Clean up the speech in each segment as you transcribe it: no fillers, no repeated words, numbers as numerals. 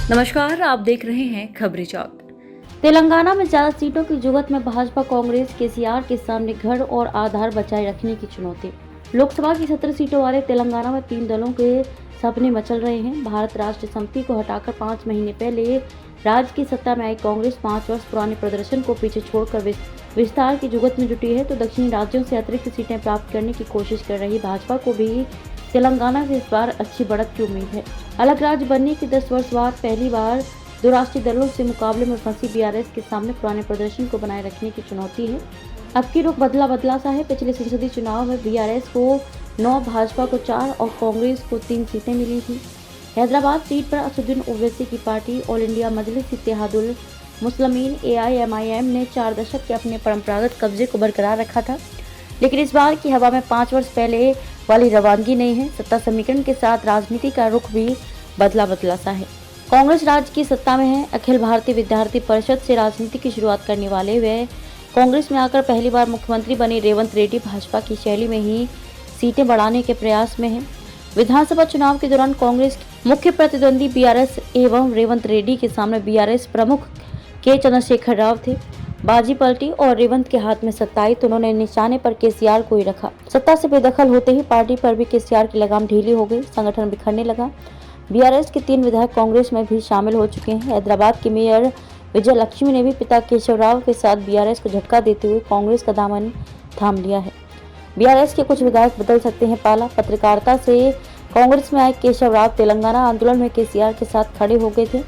नमस्कार, आप देख रहे हैं खबरी चौक। तेलंगाना में ज्यादा सीटों की जुगत में भाजपा कांग्रेस केसीआर के सामने घर और आधार बचाए रखने की चुनौती। लोकसभा की 17 सीटों वाले तेलंगाना में 3 दलों के सपने मचल रहे हैं। भारत राष्ट्र समिति को हटाकर 5 महीने पहले राज्य की सत्ता में आई कांग्रेस 5 वर्ष पुराने प्रदर्शन को पीछे छोड़कर विस्तार की जुगत में जुटी है, तो दक्षिणी राज्यों से अतिरिक्त सीटें प्राप्त करने की कोशिश कर रही भाजपा को भी तेलंगाना से इस बार अच्छी बढ़त की उम्मीद है। अलग राज्य बनने के 10 वर्ष बाद पहली बार दो राष्ट्रीय दलों से मुकाबले में फंसी बीआरएस के सामने पुराने प्रदर्शन को बनाए रखने की चुनौती है। अब की रुख बदला सा है। पिछले संसदीय चुनाव में बीआरएस को 9, भाजपा को 4 और कांग्रेस को 3 सीटें मिली थी। हैदराबाद सीट पर असदुद्दीन ओवैसी की पार्टी ऑल इंडिया मजलिस-ए-इत्तेहादुल मुस्लिमीन AIMIM ने 4 दशक के अपने परंपरागत कब्जे को बरकरार रखा था, लेकिन इस बार की हवा में 5 वर्ष पहले वाली रवानगी नहीं है। सत्ता समीकरण के साथ राजनीति का रुख भी बदला सा है। कांग्रेस राज्य की सत्ता में है। अखिल भारतीय विद्यार्थी परिषद से राजनीति की शुरुआत करने वाले वे कांग्रेस में आकर पहली बार मुख्यमंत्री बने रेवंत रेड्डी भाजपा की शैली में ही सीटें बढ़ाने के प्रयास में हैं। विधानसभा चुनाव के दौरान कांग्रेस के मुख्य प्रतिद्वंदी बीआरएस एवं रेवंत रेड्डी के सामने बीआरएस प्रमुख के चंद्रशेखर राव थे। बाजी पलटी और रेवंत के हाथ में सत्ता आई तो उन्होंने निशाने पर केसीआर को ही रखा। सत्ता से बेदखल होते ही पार्टी पर भी केसीआर की लगाम ढीली हो गई, संगठन बिखरने लगा। बीआरएस के 3 विधायक कांग्रेस में भी शामिल हो चुके हैं। हैदराबाद के मेयर विजय लक्ष्मी ने भी पिता केशव राव के साथ बीआरएस को झटका देते हुए कांग्रेस का दामन थाम लिया है। बीआरएस के कुछ विधायक बदल सकते हैं पाला। पत्रकारिता से कांग्रेस में आए केशव राव तेलंगाना आंदोलन में केसीआर के साथ खड़े हो गए थे।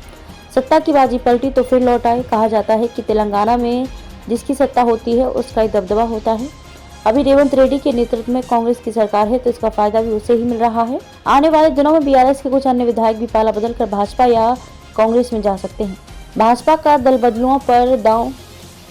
सत्ता की बाजी पलटी तो फिर लौट आए। कहा जाता है कि तेलंगाना में जिसकी सत्ता होती है उसका ही दबदबा होता है। अभी रेवंत रेड्डी के नेतृत्व में कांग्रेस की सरकार है तो इसका फायदा भी उसे ही मिल रहा है। आने वाले दिनों में बीआरएस के कुछ अन्य विधायक भी पाला बदलकर भाजपा या कांग्रेस में जा सकते हैं। भाजपा का दल बदलुओं पर दांव।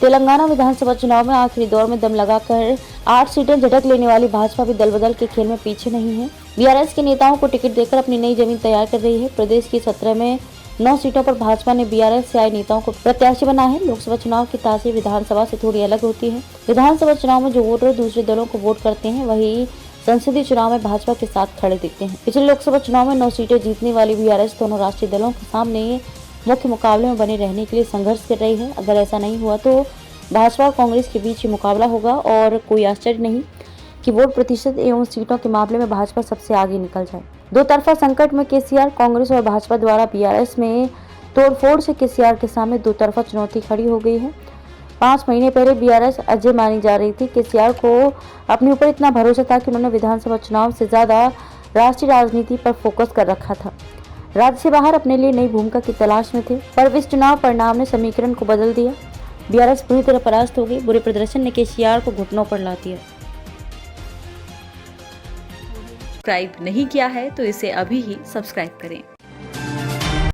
तेलंगाना विधानसभा चुनाव में आखिरी दौर में दम लगाकर 8 सीटें झटक लेने वाली भाजपा भी दल बदल के खेल में पीछे नहीं है। बीआरएस के नेताओं को टिकट देकर अपनी नई जमीन तैयार कर रही है। प्रदेश की 17 में 9 सीटों पर भाजपा ने बीआरएस से आए नेताओं को प्रत्याशी बनाया है। लोकसभा चुनाव की तासीर विधानसभा से थोड़ी अलग होती है। विधानसभा चुनाव में जो वोटर दूसरे दलों को वोट करते हैं वही संसदीय चुनाव में भाजपा के साथ खड़े दिखते हैं। पिछले लोकसभा चुनाव में 9 सीटें जीतने वाली बीआरएस दोनों राष्ट्रीय दलों के सामने मुख्य मुकाबले में बने रहने के लिए संघर्ष कर रही है। अगर ऐसा नहीं हुआ तो भाजपा और कांग्रेस के बीच मुकाबला होगा और कोई आश्चर्य नहीं कि वोट प्रतिशत एवं सीटों के मामले में भाजपा सबसे आगे निकल जाए। दो तरफा संकट में केसीआर, कांग्रेस और भाजपा द्वारा बीआरएस में तोड़फोड़ से केसीआर के सामने दो तरफा चुनौती खड़ी हो गई है। 5 महीने पहले बीआरएस अजय मानी जा रही थी। केसीआर को अपने ऊपर इतना भरोसा था कि उन्होंने विधानसभा चुनाव से ज्यादा राष्ट्रीय राजनीति पर फोकस कर रखा था। राज्य से बाहर अपने लिए नई भूमिका की तलाश में थे, पर इस चुनाव परिणाम ने समीकरण को बदल दिया। बीआरएस पूरी तरह परास्त हो गई। बुरे प्रदर्शन ने केसीआर को घुटनों पर ला दिया। सब्सक्राइब नहीं किया है तो इसे अभी ही सब्सक्राइब करें।